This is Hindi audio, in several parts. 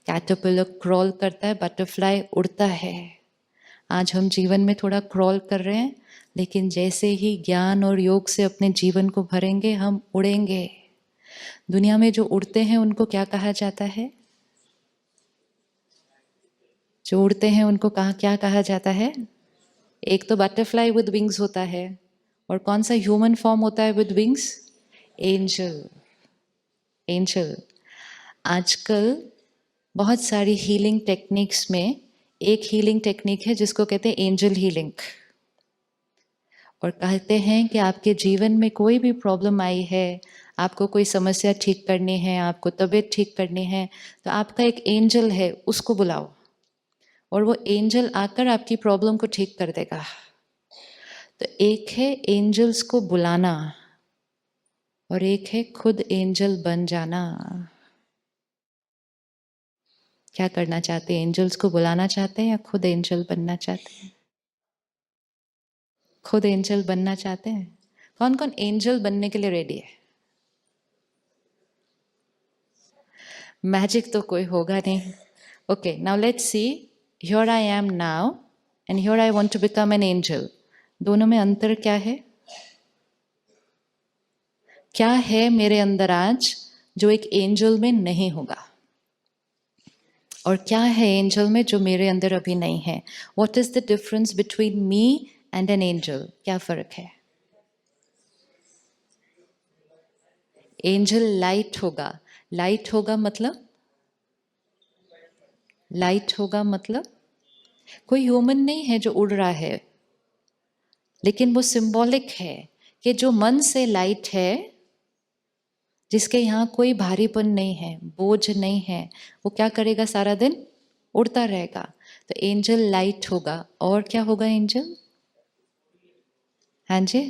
कैटरपिलर क्रॉल करता है, बटरफ्लाई उड़ता है। आज हम जीवन में थोड़ा क्रॉल कर रहे हैं, लेकिन जैसे ही ज्ञान और योग से अपने जीवन को भरेंगे हम उड़ेंगे। दुनिया में जो उड़ते हैं उनको क्या कहा जाता है? जो उड़ते हैं उनको क्या कहा जाता है? एक तो बटरफ्लाई विद विंग्स होता है, और कौन सा ह्यूमन फॉर्म होता है विद विंग्स? एंजल। एंजल। आजकल बहुत सारी हीलिंग टेक्निक्स में एक हीलिंग टेक्निक है जिसको कहते हैं एंजल हीलिंग, और कहते हैं कि आपके जीवन में कोई भी प्रॉब्लम आई है, आपको कोई समस्या ठीक करनी है, आपको तबीयत ठीक करनी है, तो आपका एक एंजल है, उसको बुलाओ और वो एंजल आकर आपकी प्रॉब्लम को ठीक कर देगा। तो एक है एंजल्स को बुलाना और एक है खुद एंजल बन जाना। क्या करना चाहते हैं? एंजल्स को बुलाना चाहते हैं या खुद एंजल बनना चाहते हैं? खुद एंजल बनना चाहते हैं? कौन कौन एंजल बनने के लिए रेडी है? मैजिक तो कोई होगा नहीं। Okay, now let's see, here I am now and here I want to become an angel. दोनों में अंतर क्या है? क्या है मेरे अंदर आज जो एक एंजल में नहीं होगा, और क्या है एंजल में जो मेरे अंदर अभी नहीं है? What is the difference between me and an angel? क्या फर्क है? एंजल लाइट होगा। लाइट होगा मतलब? लाइट होगा मतलब कोई ह्यूमन नहीं है जो उड़ रहा है, लेकिन वो सिंबॉलिक है कि जो मन से लाइट है, जिसके यहाँ कोई भारीपन नहीं है, बोझ नहीं है, वो क्या करेगा? सारा दिन उड़ता रहेगा। तो एंजल लाइट होगा। और क्या होगा एंजल? हाँ जी,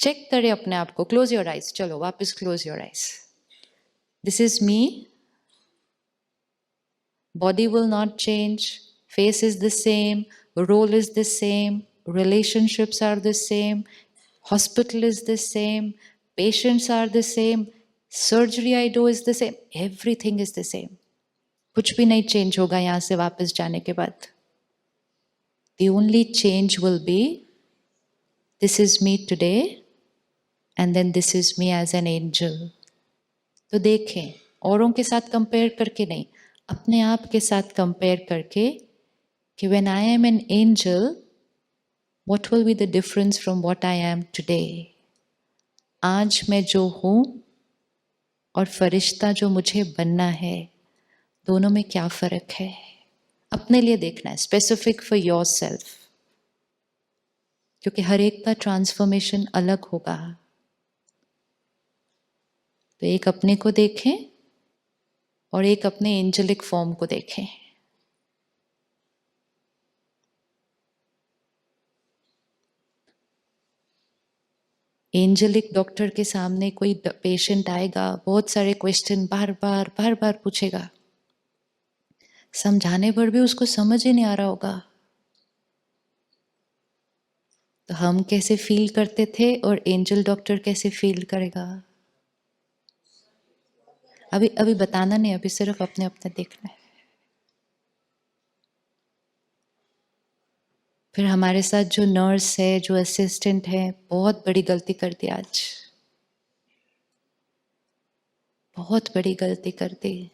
चेक करें अपने आप को। क्लोज योर आइज, चलो वापस close your eyes. This is me. Body will not change, face is the same, role is the same, relationships are the same, hospital is the same, patients are the same, surgery I do is the same, everything is the same. कुछ भी नहीं चेंज होगा यहाँ से वापस जाने के बाद। The only change will be, this is me today and then this is me as an angel. तो देखें, औरों के साथ कंपेयर करके नहीं, अपने आप के साथ कंपेयर करके कि when I am an angel, what will be the difference from what I am today? आज मैं जो हूँ और फरिश्ता जो मुझे बनना है, दोनों में क्या फर्क है? अपने लिए देखना है, स्पेसिफिक फॉर योर सेल्फ, क्योंकि हर एक का ट्रांसफॉर्मेशन अलग होगा। तो एक अपने को देखें और एक अपने एंजेलिक फॉर्म को देखें। एंजेलिक डॉक्टर के सामने कोई पेशेंट आएगा, बहुत सारे क्वेश्चन बार बार पूछेगा, समझाने पर भी उसको समझ ही नहीं आ रहा होगा। तो हम कैसे फील करते थे और एंजल डॉक्टर कैसे फील करेगा? अभी बताना नहीं, अभी सिर्फ अपने अपने देखना है। फिर हमारे साथ जो नर्स है, जो असिस्टेंट है, बहुत बड़ी गलती कर दी आज, बहुत बड़ी गलती कर दी।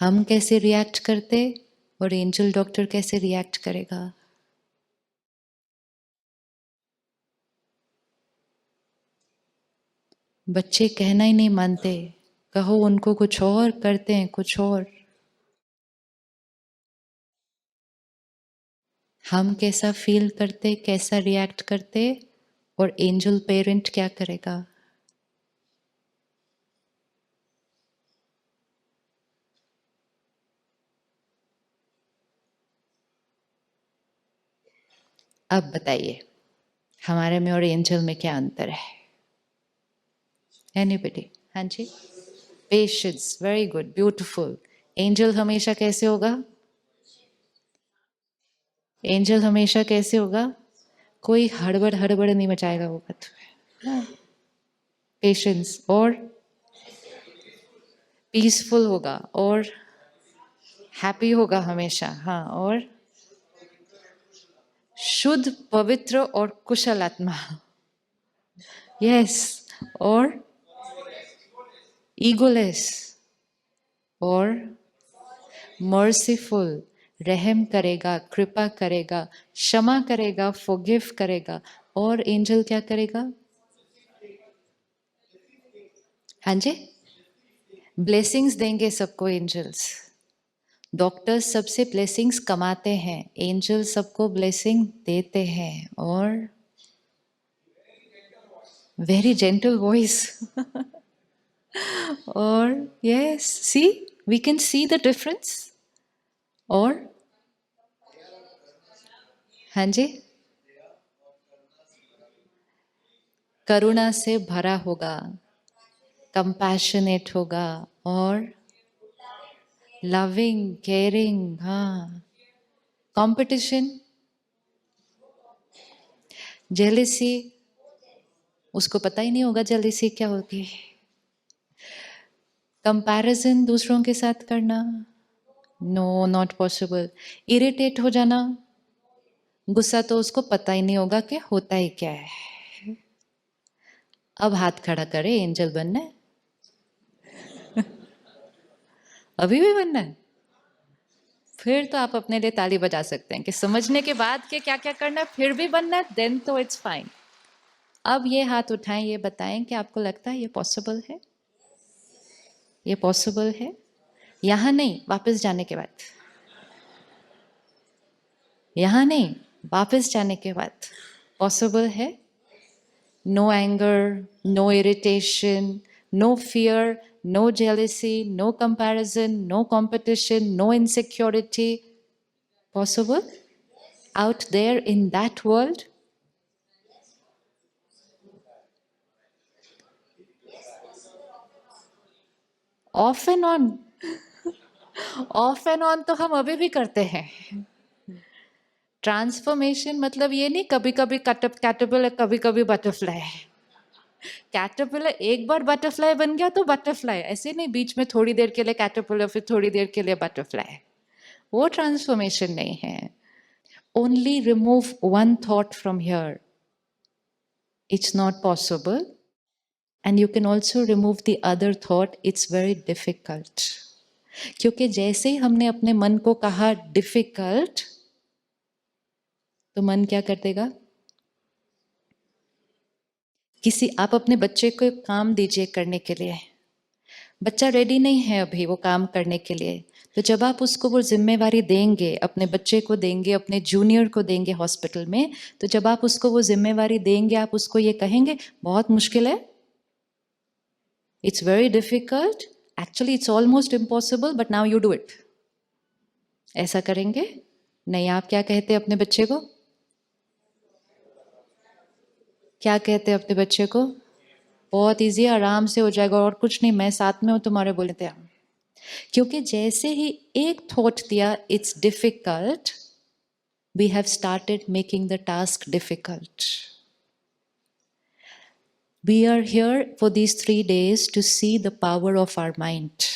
हम कैसे रिएक्ट करते और एंजल डॉक्टर कैसे रिएक्ट करेगा? बच्चे कहना ही नहीं मानते, कहो उनको कुछ और, करते हैं कुछ और। हम कैसा फील करते, कैसा रिएक्ट करते, और एंजल पेरेंट क्या करेगा? अब बताइए, हमारे में और एंजल में क्या अंतर है? एनीबडी? हाँ जी। Patience, very good, beautiful. Angel हमेशा कैसे होगा? एंजल हमेशा कैसे होगा? कोई हड़बड़ नहीं मचाएगा वो बात। पेशेंस और पीसफुल होगा और हैप्पी होगा हमेशा। हाँ, और शुद्ध, पवित्र और कुशल आत्मा। यस, और ईगोलेस और मर्सीफुल, रहम करेगा, कृपा करेगा, क्षमा करेगा, फॉरगिव करेगा। और एंजल क्या करेगा? हाँ जी, ब्लेसिंग्स देंगे सबको एंजल्स। डॉक्टर्स सबसे ब्लेसिंग्स कमाते हैं, एंजल सबको ब्लेसिंग देते हैं। और वेरी जेंटल वॉइस। और yes, see, we can see the difference. और हाँ जी, करुणा से भरा होगा, कंपैशनेट होगा और लविंग, केयरिंग। हाँ, कंपटीशन, जेलिसी, उसको पता ही नहीं होगा जेलिसी क्या होगी। कंपैरिजन, दूसरों के साथ करना, नो, नॉट पॉसिबल। इरिटेट हो जाना, गुस्सा तो उसको पता ही नहीं होगा कि होता ही क्या है। अब हाथ खड़ा करे, एंजल बनना है? अभी भी बनना है? फिर तो आप अपने लिए ताली बजा सकते हैं कि समझने के बाद के क्या क्या करना है, फिर भी बनना है, देन तो इट्स फाइन। अब ये हाथ उठाएं, ये बताएं कि आपको लगता है ये पॉसिबल है? ये पॉसिबल है? यहां नहीं, वापस जाने के बाद। यहां नहीं, वापस जाने के बाद पॉसिबल है? No anger, no irritation, no fear, no jealousy, no comparison, no competition, no insecurity. Possible? Out there in that world? Off and on. Off and on तो हम अभी भी करते हैं। ट्रांसफॉर्मेशन मतलब ये नहीं कभी कभी कैटरपिलर, कभी कभी बटरफ्लाई। कैटरपिलर एक बार बटरफ्लाई बन गया तो बटरफ्लाई, ऐसे नहीं बीच में थोड़ी देर के लिए कैटरपिलर, फिर थोड़ी देर के लिए बटरफ्लाई। वो ट्रांसफॉर्मेशन नहीं है। Only remove one thought from here. It's not possible. And you can also remove the other thought, it's very difficult. क्योंकि जैसे ही हमने अपने मन को कहा डिफिकल्ट, तो मन क्या कर देगा? आप अपने बच्चे को काम दीजिए करने के लिए, बच्चा रेडी नहीं है अभी वो काम करने के लिए, तो जब आप उसको वो जिम्मेवारी देंगे, अपने बच्चे को देंगे, अपने जूनियर को देंगे हॉस्पिटल में, तो जब आप उसको वो जिम्मेवारी देंगे, आप उसको ये कहेंगे बहुत मुश्किल है, it's very difficult, actually it's almost impossible, but now you do it. ऐसा करेंगे? नहीं। आप क्या कहते हैं अपने बच्चे को? क्या कहते हैं अपने बच्चे को? बहुत इजी, आराम से हो जाएगा, और कुछ नहीं, मैं साथ में हूं तुम्हारे, बोले थे हम। क्योंकि जैसे ही एक थॉट दिया it's difficult, we have started making the task difficult. We are here for these 3 days to see the power of our mind.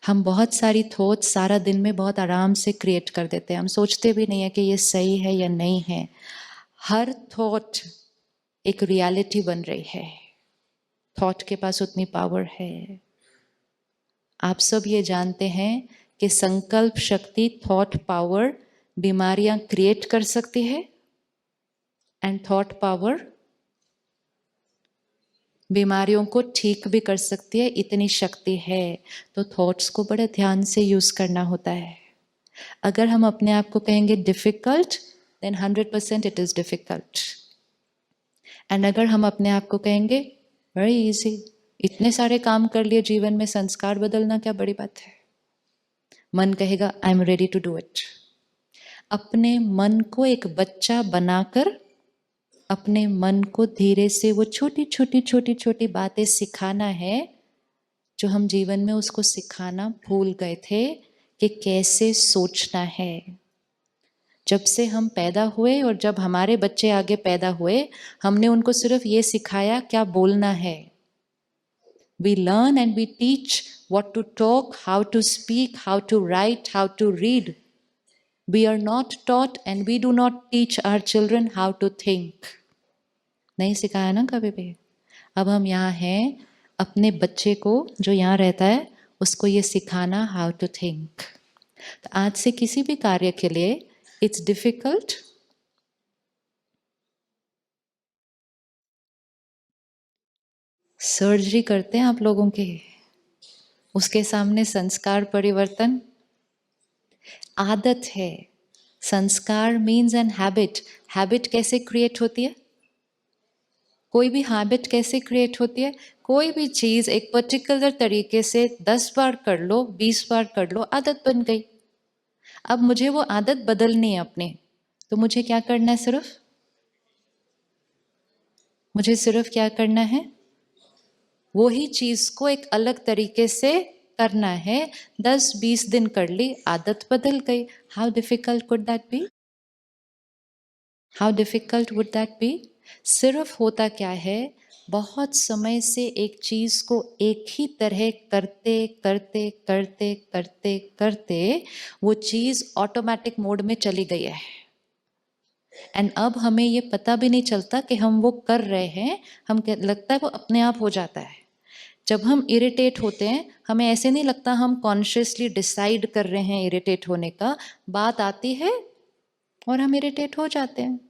हम बहुत सारी थॉट्स सारा दिन में बहुत आराम से क्रिएट कर देते हैं, हम सोचते भी नहीं है कि ये सही है या नहीं है। हर थॉट एक रियलिटी बन रही है, थॉट के पास उतनी पावर है। आप सब ये जानते हैं कि संकल्प शक्ति, थॉट पावर बीमारियां क्रिएट कर सकती है, एंड थॉट पावर बीमारियों को ठीक भी कर सकती है, इतनी शक्ति है। तो थॉट्स को बड़े ध्यान से यूज करना होता है। अगर हम अपने आप को कहेंगे difficult, then 100% it is difficult. And अगर हम अपने आप को कहेंगे वेरी इजी, इतने सारे काम कर लिए जीवन में, संस्कार बदलना क्या बड़ी बात है, मन कहेगा I am ready to do it. अपने मन को एक बच्चा बनाकर अपने मन को धीरे से वो छोटी छोटी छोटी छोटी बातें सिखाना है, जो हम जीवन में उसको सिखाना भूल गए थे कि कैसे सोचना है। जब से हम पैदा हुए और जब हमारे बच्चे आगे पैदा हुए, हमने उनको सिर्फ ये सिखाया क्या बोलना है। We learn and we teach what to talk, how to speak, how to write, how to read. We are not taught and we do not teach our children how to think. नहीं सिखाया ना कभी भी. अब हम यहाँ हैं, अपने बच्चे को जो यहाँ रहता है उसको ये सिखाना how to think. तो आज से किसी भी कार्य के लिए it's difficult. सर्जरी करते हैं आप लोगों के, उसके सामने संस्कार परिवर्तन आदत है. संस्कार मीन्स एन हैबिट. हैबिट कैसे क्रिएट होती है? कोई भी हैबिट कैसे क्रिएट होती है? कोई भी चीज एक पर्टिकुलर तरीके से 10 बार कर लो, 20 बार कर लो, आदत बन गई. अब मुझे वो आदत बदलनी है अपने, तो मुझे क्या करना है? सिर्फ क्या करना है? वही चीज को एक अलग तरीके से करना है. 10-20 दिन कर ली, आदत बदल गई. How difficult could that be? How difficult would that be? सिर्फ होता क्या है, बहुत समय से एक चीज को एक ही तरह करते करते करते करते करते वो चीज ऑटोमेटिक मोड में चली गई है. एंड अब हमें ये पता भी नहीं चलता कि हम वो कर रहे हैं. हम लगता है वो अपने आप हो जाता है. जब हम इरिटेट होते हैं, हमें ऐसे नहीं लगता हम कॉन्शियसली डिसाइड कर रहे हैं इरिटेट होने का. बात आती है और हम इरिटेट हो जाते हैं.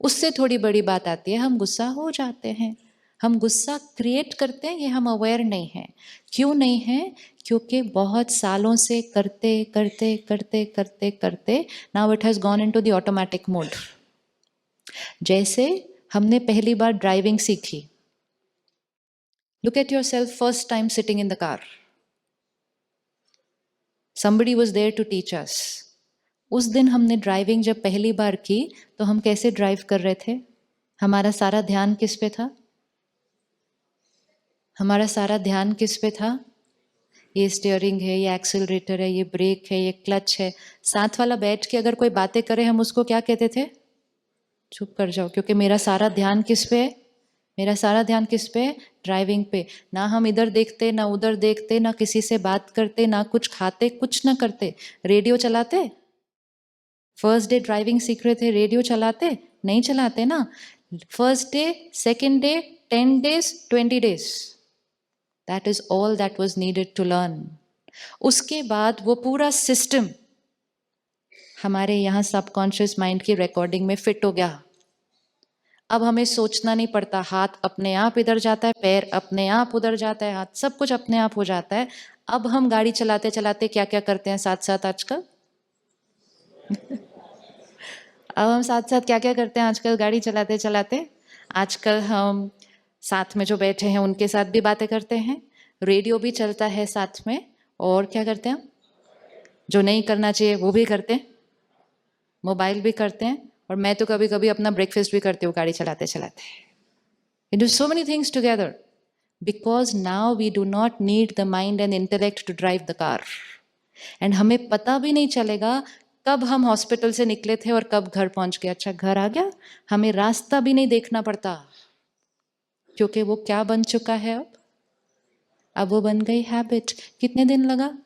उससे थोड़ी बड़ी बात आती है, हम गुस्सा हो जाते हैं. हम गुस्सा क्रिएट करते हैं, ये हम अवेयर नहीं हैं. क्यों नहीं हैं? क्योंकि बहुत सालों से करते करते करते करते करते now it has gone into the automatic mode. जैसे हमने पहली बार ड्राइविंग सीखी. Look at yourself first time sitting in the car. Somebody was there to teach us. उस दिन हमने ड्राइविंग जब पहली बार की तो हम कैसे ड्राइव कर रहे थे? हमारा सारा ध्यान किस पे था? ये स्टीयरिंग है, ये एक्सेलरेटर है, ये ब्रेक है, ये क्लच है. साथ वाला बैठ के अगर कोई बातें करे, हम उसको क्या कहते थे? चुप कर जाओ, क्योंकि मेरा सारा ध्यान किस पे है? ड्राइविंग पे. ना हम इधर देखते, ना उधर देखते, ना किसी से बात करते, ना कुछ खाते, कुछ ना करते. रेडियो चलाते? फर्स्ट डे ड्राइविंग सीख रहे थे, रेडियो चलाते? नहीं चलाते ना. First day, second day, 10 days, 20 days. That is all that was needed to learn. उसके बाद वो पूरा सिस्टम हमारे यहाँ सबकॉन्शियस माइंड की रिकॉर्डिंग में फिट हो गया. अब हमें सोचना नहीं पड़ता. हाथ अपने आप इधर जाता है, पैर अपने आप उधर जाता है, हाथ सब कुछ अपने आप हो जाता है. अब हम गाड़ी चलाते चलाते क्या क्या करते हैं साथ साथ आजकल? अब हम साथ साथ क्या क्या करते हैं आजकल गाड़ी चलाते चलाते? आजकल हम साथ में जो बैठे हैं उनके साथ भी बातें करते हैं. रेडियो भी चलता है साथ में. और क्या करते हैं? जो नहीं करना चाहिए वो भी करते हैं. मोबाइल भी करते हैं. और मैं तो कभी कभी अपना ब्रेकफास्ट भी करती हूँ गाड़ी चलाते चलाते. We do so many things together because now we do not need the mind and intellect to drive the car. And हमें पता भी नहीं चलेगा कब हम हॉस्पिटल से निकले थे और कब घर पहुंच गए. अच्छा घर आ गया. हमें रास्ता भी नहीं देखना पड़ता, क्योंकि वो क्या बन चुका है अब वो बन गई हैबिट. कितने दिन लगा?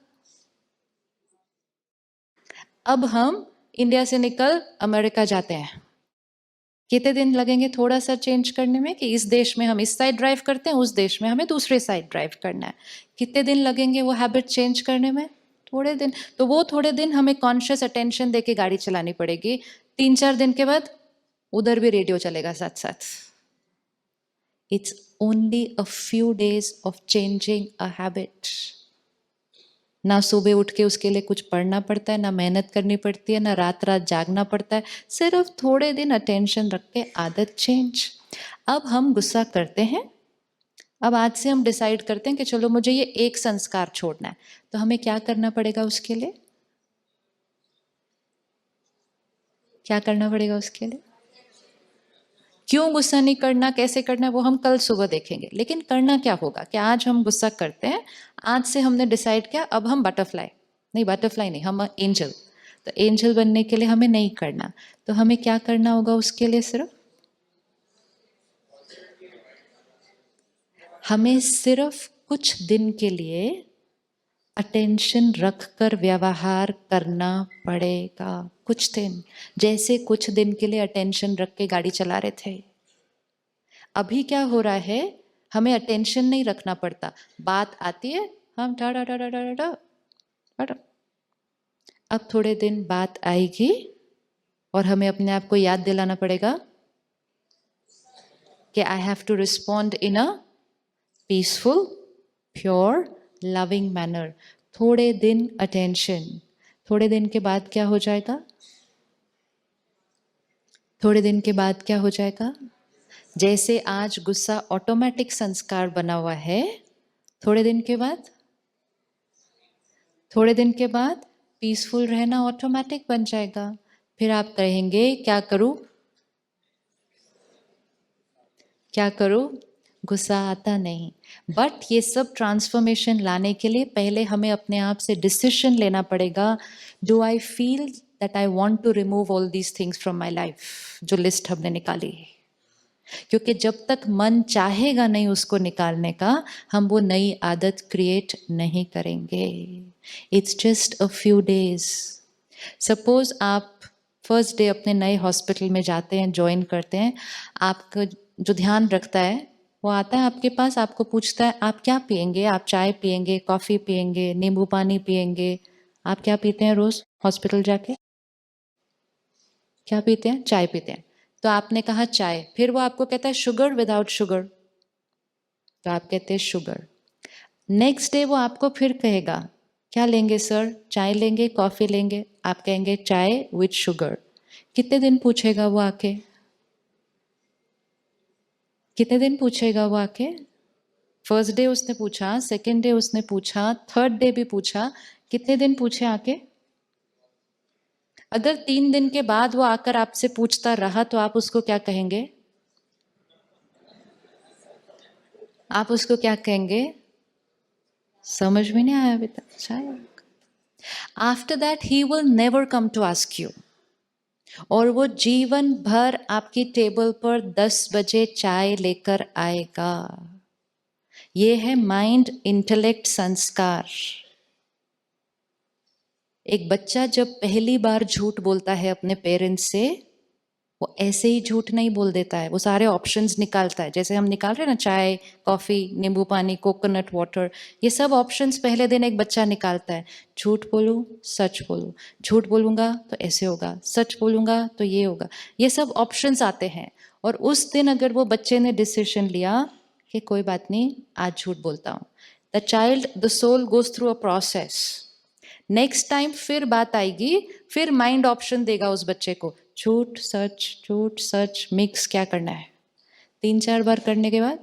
अब हम इंडिया से निकल अमेरिका जाते हैं. कितने दिन लगेंगे थोड़ा सा चेंज करने में कि इस देश में हम इस साइड ड्राइव करते हैं, उस देश में हमें दूसरे साइड ड्राइव करना है. कितने दिन लगेंगे वो हैबिट चेंज करने में? थोड़े दिन. तो वो थोड़े दिन हमें कॉन्शियस अटेंशन देके गाड़ी चलानी पड़ेगी. 3-4 दिन के बाद उधर भी रेडियो चलेगा साथ साथ. It's only a few days of changing a habit. ना सुबह उठ के उसके लिए कुछ पढ़ना पड़ता है, ना मेहनत करनी पड़ती है, ना रात रात जागना पड़ता है. सिर्फ थोड़े दिन अटेंशन रख के आदत चेंज. अब हम गुस्सा करते हैं. अब आज से हम डिसाइड करते हैं कि चलो मुझे ये एक संस्कार छोड़ना है. तो हमें क्या करना पड़ेगा उसके लिए? क्यों गुस्सा नहीं करना, कैसे करना है, वो हम कल सुबह देखेंगे. लेकिन करना क्या होगा कि आज हम गुस्सा करते हैं. आज से हमने डिसाइड किया अब हम बटरफ्लाई नहीं, हम एंजल. तो एंजल बनने के लिए हमें नहीं करना. तो हमें क्या करना होगा उसके लिए? हमें सिर्फ कुछ दिन के लिए अटेंशन रखकर व्यवहार करना पड़ेगा कुछ दिन, जैसे कुछ दिन के लिए अटेंशन रख के गाड़ी चला रहे थे। अभी क्या हो रहा है, हमें अटेंशन नहीं रखना पड़ता, बात आती है हम डा डा डा डा डा डा डा। अब थोड़े दिन बात आएगी और हमें अपने आप को याद दिलाना पड़ेगा कि I have to respond in a peaceful, pure, loving manner. थोड़े दिन अटेंशन, थोड़े दिन के बाद क्या हो जाएगा? थोड़े दिन के बाद क्या हो जाएगा? जैसे आज गुस्सा ऑटोमेटिक संस्कार बना हुआ है, थोड़े दिन के बाद, थोड़े दिन के बाद पीसफुल रहना ऑटोमेटिक बन जाएगा। फिर आप कहेंगे क्या करूं, क्या करूं, गुस्सा आता नहीं। बट ये सब ट्रांसफॉर्मेशन लाने के लिए पहले हमें अपने आप से डिसीजन लेना पड़ेगा, do I feel that I want to remove all these things from my life, जो लिस्ट हमने निकाली है। क्योंकि जब तक मन चाहेगा नहीं उसको निकालने का, हम वो नई आदत क्रिएट नहीं करेंगे। It's just a few days. Suppose आप फर्स्ट डे अपने नए हॉस्पिटल में जाते हैं, ज्वाइन करते हैं, आपका जो ध्यान रखता है वो आता है आपके पास, आपको पूछता है आप क्या पियेंगे, आप चाय पियेंगे, कॉफ़ी पियेंगे, नींबू पानी पियेंगे, आप क्या पीते हैं रोज़ हॉस्पिटल जाके? क्या पीते हैं? चाय पीते हैं। तो आपने कहा चाय, फिर वो आपको कहता है शुगर विदाउट शुगर, तो आप कहते हैं शुगर। नेक्स्ट डे वो आपको फिर कहेगा क्या लेंगे सर, चाय लेंगे कॉफ़ी लेंगे, आप कहेंगे चाय विथ शुगर। कितने दिन पूछेगा वो आके? कितने दिन पूछेगा वो आके? फर्स्ट डे उसने पूछा, सेकेंड डे उसने पूछा, थर्ड डे भी पूछा, कितने दिन पूछे आके? अगर 3 दिन के बाद वो आकर आपसे पूछता रहा तो आप उसको क्या कहेंगे? आप उसको क्या कहेंगे? समझ में नहीं आया अभी तक? अच्छा, after that he will never come to ask you, और वो जीवन भर आपकी टेबल पर 10 बजे चाय लेकर आएगा। ये है माइंड इंटेलेक्ट संस्कार। एक बच्चा जब पहली बार झूठ बोलता है अपने पेरेंट्स से, वो ऐसे ही झूठ नहीं बोल देता है, वो सारे ऑप्शंस निकालता है। जैसे हम निकाल रहे हैं ना, चाय, कॉफ़ी, नींबू पानी, कोकोनट वाटर, ये सब ऑप्शंस पहले दिन एक बच्चा निकालता है। झूठ बोलूं, सच बोलूं, झूठ बोलूंगा तो ऐसे होगा, सच बोलूंगा तो ये होगा, ये सब ऑप्शंस आते हैं। और उस दिन अगर वो बच्चे ने डिसीजन लिया कि कोई बात नहीं आज झूठ बोलता हूँ, the child, the soul goes through a process. Next time फिर बात आएगी, फिर माइंड ऑप्शन देगा उस बच्चे को, झूठ सच मिक्स क्या करना है। 3-4 बार करने के बाद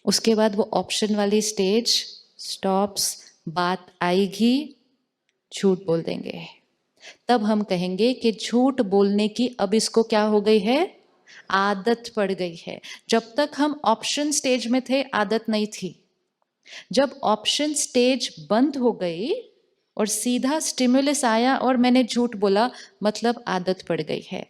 उसके बाद वो ऑप्शन वाली स्टेज स्टॉप्स, बात आएगी झूठ बोल देंगे। तब हम कहेंगे कि झूठ बोलने की अब इसको क्या हो गई है, आदत पड़ गई है। जब तक हम ऑप्शन स्टेज में थे आदत नहीं थी, जब ऑप्शन स्टेज बंद हो गई और सीधा स्टिमुलस आया और मैंने झूठ बोला, मतलब आदत पड़ गई है।